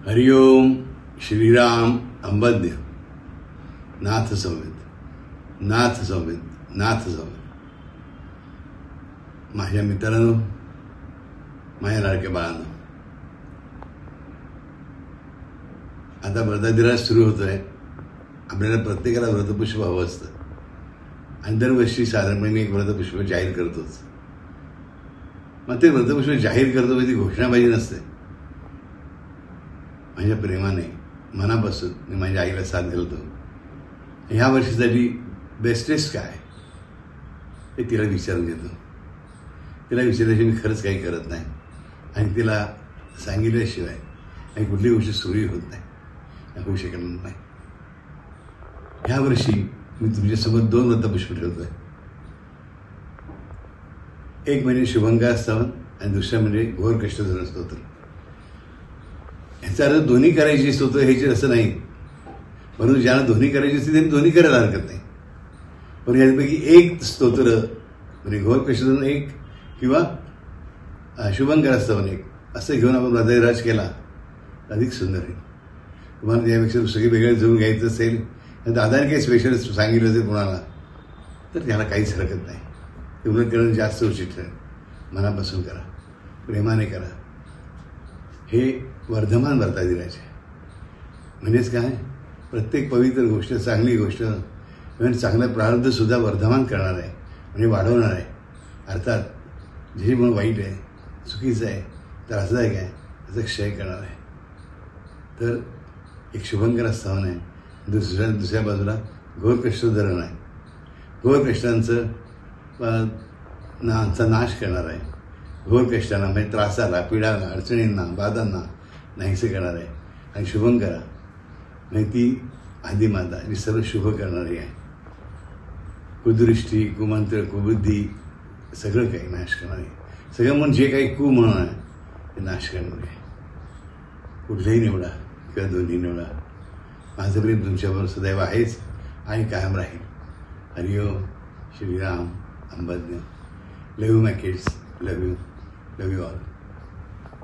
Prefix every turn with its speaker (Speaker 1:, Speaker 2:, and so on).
Speaker 1: हरिओम श्रीराम अंबज्ञ नाथ संवित नाथ संवित नाथ संवित। माझ्या मित्रांनो, माझ्या लाडक्या बाळांनो, आता व्रतादिराज सुरू होतोय। आपल्याला प्रत्येकाला व्रतपुष्प हवं असतं आणि दरवर्षी साधारणपणे मी एक व्रतपुष्प जाहीर करतोच। मग ते व्रतपुष्प जाहीर करतो ती घोषणाबाजी नसते। माझ्या प्रेमाने मनापासून मी माझ्या आईला साथ घालतो। ह्या वर्षीसाठी बेस्टेस्ट काय हे तिला विचारून घेतो। तिला विचारल्याशिवाय मी खरंच काही करत नाही आणि तिला सांगितल्याशिवाय काही कुठली गोष्ट सुरू होत नाही, होऊ शकणार नाही। ह्या वर्षी मी तुमच्यासोबत 2 व्रतपुष्प ठेवतोय। एक म्हणजे शुभंकर स्तवन आणि दुसरा म्हणजे घोर कष्टधर स्तोत्र। ह्याचा अर्थ दोन्ही करायची स्तोत्र ह्याची असं नाही, परंतु ज्यांना दोन्ही करायची असते त्यांनी दोन्ही करायला हरकत नाही। पण यापैकी एक स्तोत्र म्हणजे घोर कष्टधर एक किंवा शुभंकर स्तवन एक असं घेऊन आपण व्रतादिराज केला अधिक सुंदर आहे। तुम्हाला त्यापेक्षा सगळे वेगळे जाऊन घ्यायचं असेल, दादाने काही स्पेशल सांगितलं असेल कोणाला, तर त्याला काहीच हरकत नाही। ते उलट करणं जास्त उचित ठरेल। मनापासून करा, प्रेमाने करा। हे वर्धमान व्रतादिराज आहे। म्हणजेच काय, प्रत्येक पवित्र गोष्ट, चांगली गोष्ट इव्हन चांगलं प्रारब्धसुद्धा वर्धमान करणार आहे, म्हणजे वाढवणार आहे। अर्थात जे म्हणून वाईट आहे, चुकीचं आहे, त्रासदायक आहे, त्याचा क्षय करणार आहे। तर एक शुभंकर स्तवन आहे, दुसऱ्या बाजूला घोर कष्टधरण आहे। घोर कष्टांचा नाश करणार आहे। घोर कष्टांना म्हणजे त्रासाला, पीडाला, अडचणींना, बाधांना नाहीसे करणार आहे। आणि शुभंकरा म्हणजे ती आदिमाता जी सर्व शुभ करणारी आहे। कुदृष्टी, कुमंत्र, कुबुद्धी सगळं काही नाश करणारी आहे। सगळं म्हणून जे काही कु म्हणून आहे ते नाश करणारे आहे। कुठल्याही निवडा किंवा दोन्ही निवडा, माझं प्रेम तुमच्याबरोबर सदैव आहेच आणि कायम राहील। Hariom Shriram Ambadnya. Love you my kids, love you all.